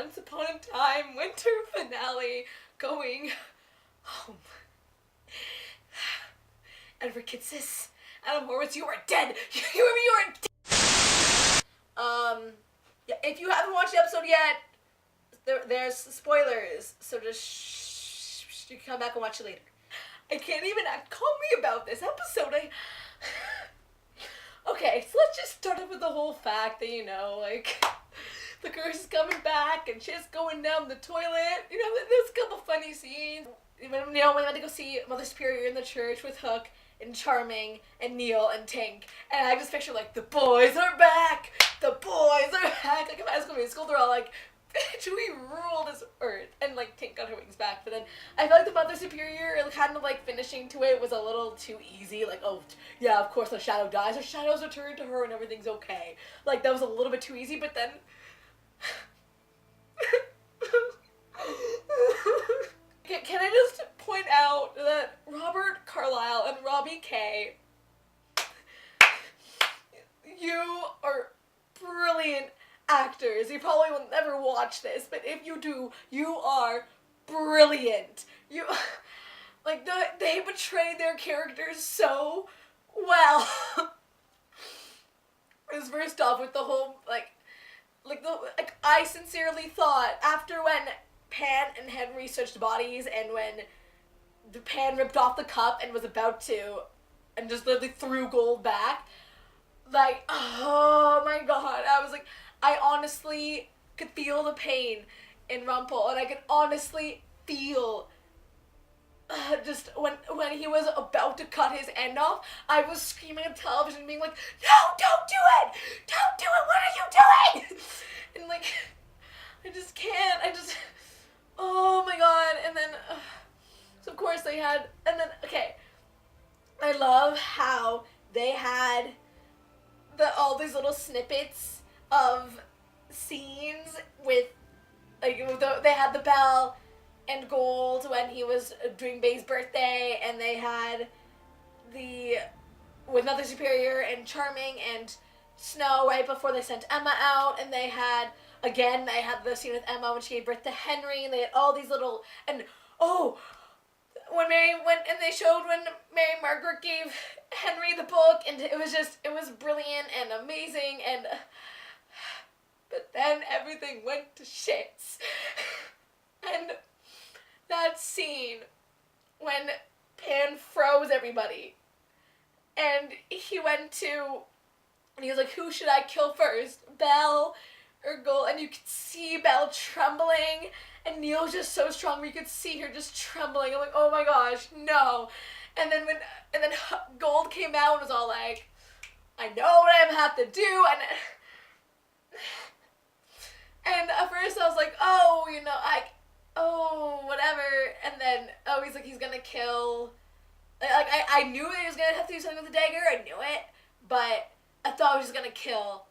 Once Upon a Time winter finale going home. Edward Kitsis, Adam Horowitz, you are dead. You are dead. Yeah, if you haven't watched the episode yet, there's spoilers, so just you can come back and watch it later. I can't even act calmly about this episode. Okay, so let's just start off with the whole fact that, the curse is coming back and shit's going down the toilet. There's a couple funny scenes. When we went to go see Mother Superior in the church with Hook and Charming and Neil and Tink, and I just picture, the boys are back! The boys are back! Like, in High School Musical, they're all like, bitch, we rule this earth. And, Tink got her wings back. But then I feel like the Mother Superior, kind of, finishing to it was a little too easy. Oh, yeah, of course the shadow dies. Her shadows return to her and everything's okay. That was a little bit too easy, but then... Can I just point out that Robert Carlyle and Robbie Kay, you are brilliant actors. You probably will never watch this, but if you do, you are brilliant. They portray their characters so well. Because first off, with the whole, I sincerely thought, after when Pan and Henry switched bodies, and when Pan ripped off the cup and was about to, and just literally threw Gold back, oh my god, I honestly could feel the pain in Rumpel, and I could honestly feel just when he was about to cut his end off, I was screaming at television being like, no, don't do it! Don't do it! What are you doing? And I just can't, oh my god. And then, so of course they had, and then, okay, I love how they had all these little snippets of scenes with, they had the Belle and Gold when he was doing Bay's birthday, and they had with Mother Superior and Charming and Snow right before they sent Emma out, and they had the scene with Emma when she gave birth to Henry, and they had all these little, and when they showed when Mary Margaret gave Henry the book, and it was brilliant and amazing, and but then everything went to shits. And that scene when Pan froze everybody, and he was like, who should I kill first, Belle or Gold? And you could see Belle trembling, and Neil was just so strong, but you could see her just trembling. I'm like, oh my gosh, no. And then Gold came out and was all like, I know what I have to do, and at first I was like, oh, whatever, and then, he's like, he's gonna kill, I knew he was gonna have to do something with the dagger, I knew it, but I thought he was just gonna kill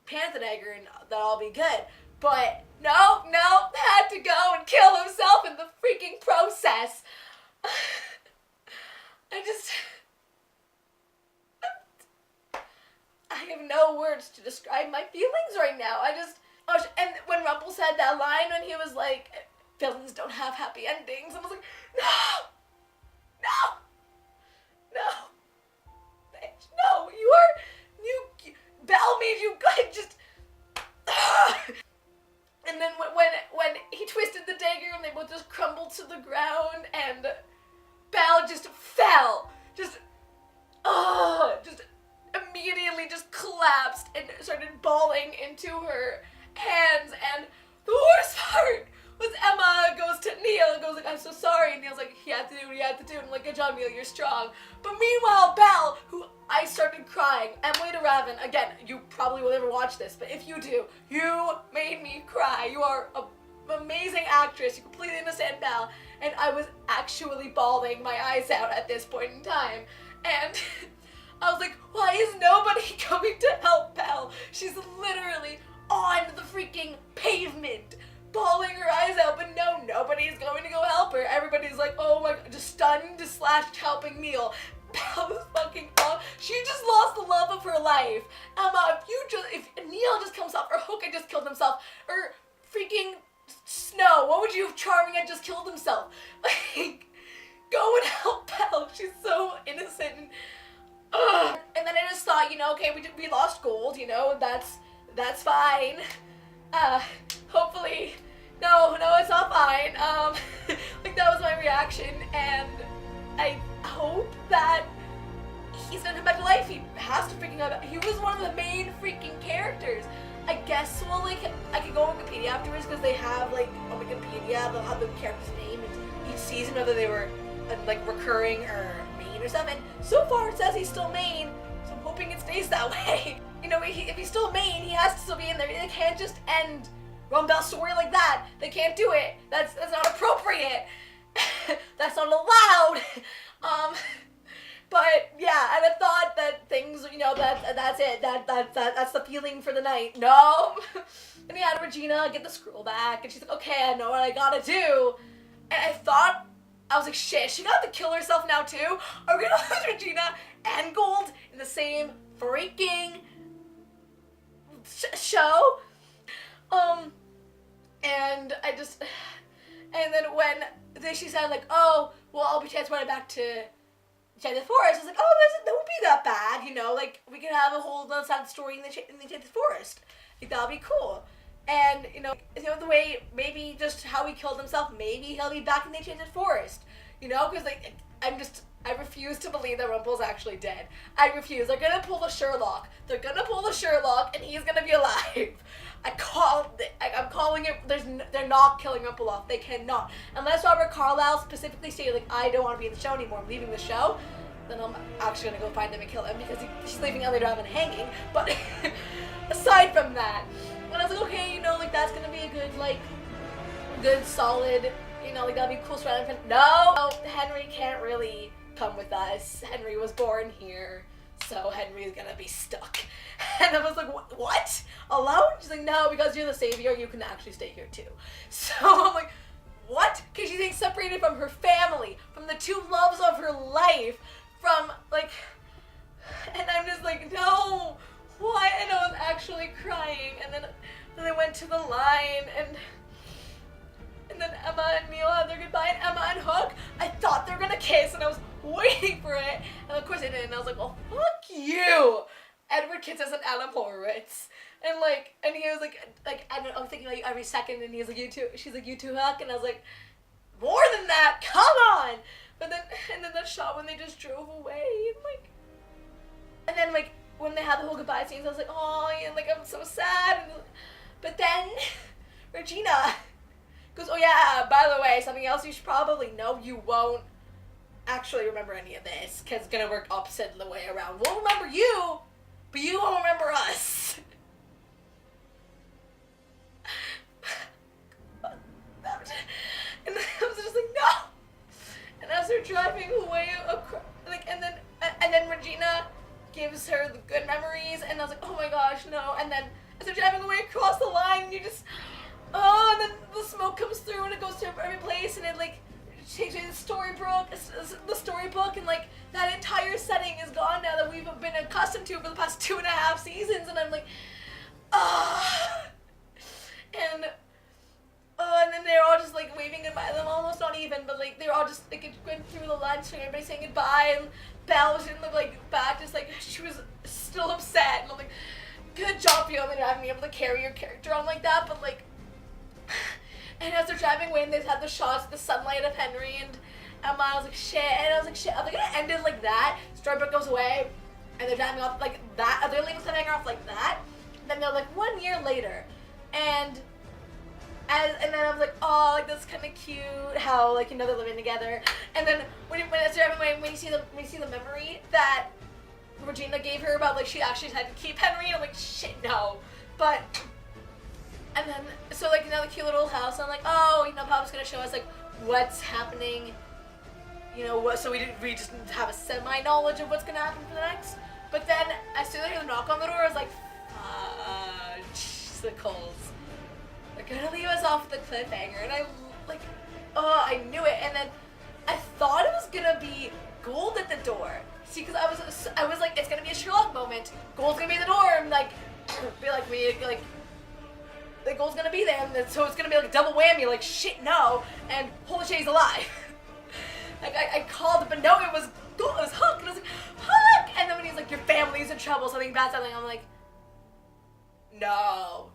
Pan with the dagger and that'll all be good, but no, had to go and kill himself in the freaking process. I have no words to describe my feelings right now. And when Rumpel said that line when he was like, villains don't have happy endings, I was like, no, bitch, no, Belle made you good, just, and then when he twisted the dagger and they both just crumbled to the ground, and Belle just fell, just immediately just collapsed and started bawling into her hands, and the worst part was Emma goes to Neil and goes like, I'm so sorry, and Neil's like, he had to do what he had to do, and I'm like, good job, Neil, you're strong. But meanwhile, Belle, who I started crying, Emily de Ravin, again, you probably will never watch this, but if you do, you made me cry. You are an amazing actress, you completely understand Belle, and I was actually bawling my eyes out at this point in time, and I was like, why is nobody coming to help Belle? She's literally on the freaking pavement, bawling her eyes out, but no, nobody's going to go help her. Everybody's like, oh my god, just stunned / helping Neil. Belle was fucking off. She just lost the love of her life. Emma, if Neil just comes up, or Hook had just killed himself, or freaking Snow, what would you have Charming had just killed himself? Like, go and help Belle. She's so innocent. And then I just thought, you know, okay, we lost Gold, you know, that's fine. Hopefully, no, it's not fine. Like, that was my reaction, and I hope that he's gonna come back to life. He has to freaking come. He was one of the main freaking characters. I guess, well, like, I could go on Wikipedia afterwards, because they have, like, on Wikipedia, they'll have the character's name and each season, whether they were, like, recurring or main or something. So far, it says he's still main, so I'm hoping it stays that way. You know, if he's still main, he has to still be in there. They can't just end Ron Belle's story like that. They can't do it. That's not appropriate. That's not allowed. But yeah, and I thought that things, you know, that's it. That's the feeling for the night. No. And he had Regina get the scroll back, and she's like, okay, I know what I gotta do. And I was like, shit, she got to kill herself now too? Are we gonna lose Regina and Gold in the same freaking show? And then when she said, like, oh, well, I'll be transported back to Enchanted Forest, I was like, oh, that won't be that bad, you know, like, we can have a whole sad story in the Enchanted Forest. Like, that'll be cool. And, you know, the way, maybe just how he killed himself, maybe he'll be back in the Enchanted Forest, you know, because, like, I refuse to believe that Rumple's actually dead. I refuse. They're gonna pull the Sherlock. And he's gonna be alive. I'm calling it. They're not killing Rumple off. They cannot. Unless Robert Carlyle specifically stated, like, I don't want to be in the show anymore, I'm leaving the show, then I'm actually gonna go find him and kill him, because she's leaving Ellie Draven hanging. But aside from that, and I was like, okay, you know, like, that's gonna be a good solid, you know, like, that'll be cool surrounding. No, Henry can't really come with us. Henry was born here, so Henry's gonna be stuck. And I was like, what? Alone? She's like, no, because you're the savior, you can actually stay here too. So I'm like, what? Because she's being separated from her family, from the two loves of her life, from, like, and I'm just like, no, what? And I was actually crying, and then I went to the line, and then Emma and Neil had their goodbye, and Emma and Hook, I thought they were gonna kiss, and I was waiting for it, and of course they didn't, and I was like, well, fuck you, Edward Kitts and Adam Horowitz, and he was like, I'm thinking, like, every second, and he's like, you too, she's like, you too, Huck, and I was like, more than that, come on, and then that shot when they just drove away, and then, like, when they had the whole goodbye scenes, I was like, oh, yeah, like, I'm so sad, but then, Regina goes, oh yeah, by the way, something else you should probably know, you won't actually remember any of this, because it's going to work opposite the way around. We'll remember you, but you won't remember us. And I was just like, no. And as they're driving away, and then Regina gives her the good memories, and I was like, oh my gosh, no. And then as they're driving away across the line, you just, oh, and then the smoke comes through, and it goes to every place, and it, like, takes me to the storybook, and, like, that entire setting is gone now that we've been accustomed to for the past 2.5 seasons, and I'm like, ah. And then they're all just, like, waving goodbye. Them almost not even, but, like, they're all just, like, went through the lunch, and everybody saying goodbye, and Belle didn't look, like, back, just, like, she was still upset, and I'm like, good job, Fiona, having me able to carry your character on like that, but, like, and as they're driving away, and they had the shots of the sunlight of Henry and Emma, I was like, shit, and I was like, shit, are they gonna end it like that? Storybook goes away, and they're driving off like that, are they leaving something off like that? And then they're like 1 year later, and then I was like, oh, like, that's kind of cute, how, like, you know, they're living together, and then when it's driving away, when you see the memory that Regina gave her about, like, she actually had to keep Henry, and I'm like, shit, no, but, and then, so, like, you know, the cute little house, I'm like, oh, you know, Papa's gonna show us, like, what's happening, you know, so we just have a semi-knowledge of what's gonna happen for the next, but then, as soon as I hear the knock on the door, I was like, fudgesicles, they're gonna leave us off with a cliffhanger, and I, like, oh, I knew it, and then, I thought it was gonna be Gold at the door, see, because I was like, it's gonna be a Sherlock moment, Gold's gonna be at the door, and, like, be like, me, like, the goal's gonna be there, and so it's gonna be like a double whammy, like shit no, and holy shit he's alive. Like I called, but no, it was Hook, and I was like, Hook! And then when he's like, your family's in trouble, something bad's happening, I'm like, no.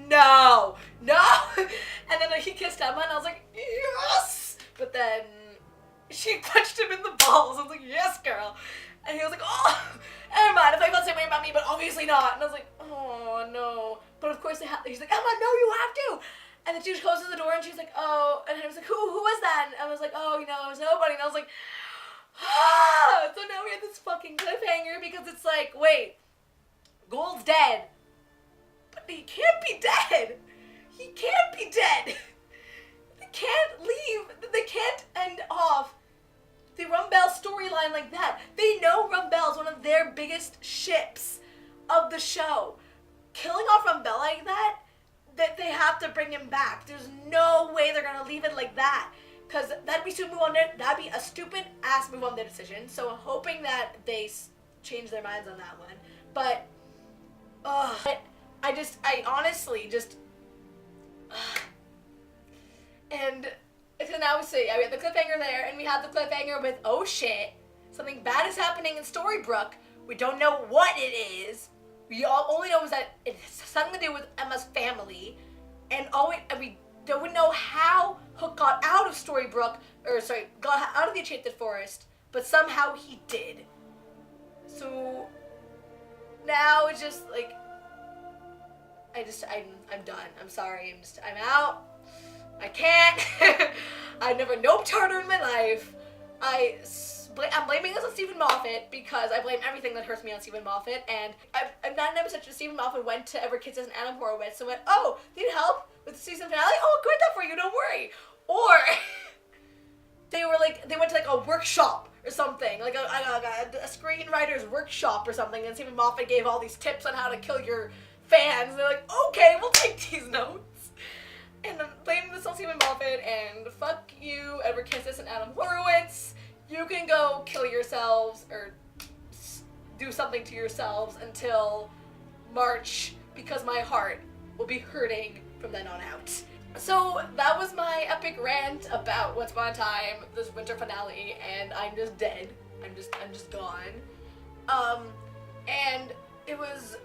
No! And then he kissed Emma, and I was like, yes! But then she punched him in the balls. I was like, yes, girl. And he was like, oh, never mind. I thought you felt the same way about me, but obviously not. And I was like, oh, no. But of course, he's like, Emma, no, you have to. And then she closes the door, and she's like, oh. And I was like, who was that? And I was like, oh, it was nobody. And I was like, ah. So now we have this fucking cliffhanger because it's like, wait, Gold's dead. But he can't be dead. He can't be dead. They can't leave. They can't end off the Rumbell storyline like that. They know Rumbell's one of their biggest ships of the show. Killing off Rumbell like that they have to bring him back. There's no way they're gonna leave it like that. Because that'd be that'd be a stupid ass move on their decision. So I'm hoping that they change their minds on that one. But, I honestly just, and so now we see, we have the cliffhanger there, and we have the cliffhanger with, oh shit, something bad is happening in Storybrooke. We don't know what it is. We only know is that it's something to do with Emma's family, and we don't know how Hook got out of Storybrooke, got out of the Enchanted Forest, but somehow he did. So now it's just like, I'm done. I'm sorry. I'm out. I can't. I've never noped harder in my life. I'm blaming this on Stephen Moffat because I blame everything that hurts me on Stephen Moffat, and I'm not an episode that Stephen Moffat went to Ever Kisses and Adam Horowitz and went, oh, need help with the season finale? Oh, I'll quit that for you, don't worry. Or they went to like a workshop or something, like a screenwriter's workshop or something, and Stephen Moffat gave all these tips on how to kill your fans, and they're like, okay, we'll take these notes. And I'm blaming this on Stephen Moffat, and fuck you, Edward Kissis and Adam Horowitz. You can go kill yourselves or do something to yourselves until March, because my heart will be hurting from then on out. So that was my epic rant about Once Upon a Time, this winter finale, and I'm just dead. I'm just gone. And it was,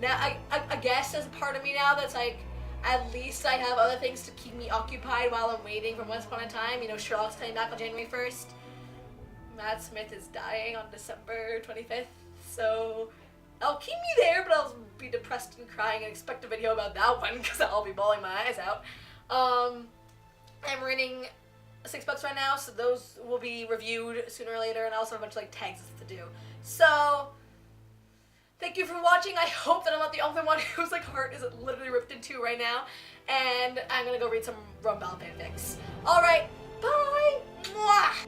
now I guess there's a part of me now that's like, at least I have other things to keep me occupied while I'm waiting for Once Upon a Time. Sherlock's coming back on January 1st. Matt Smith is dying on December 25th, so I'll keep me there, but I'll be depressed and crying and expect a video about that one because I'll be bawling my eyes out. I'm reading $6 right now, so those will be reviewed sooner or later, and I also have a bunch of tags to do. So thank you for watching. I hope that I'm not the only one whose heart is literally ripped in two right now. And I'm gonna go read some Rumbell fanfics. Alright, bye! Mwah!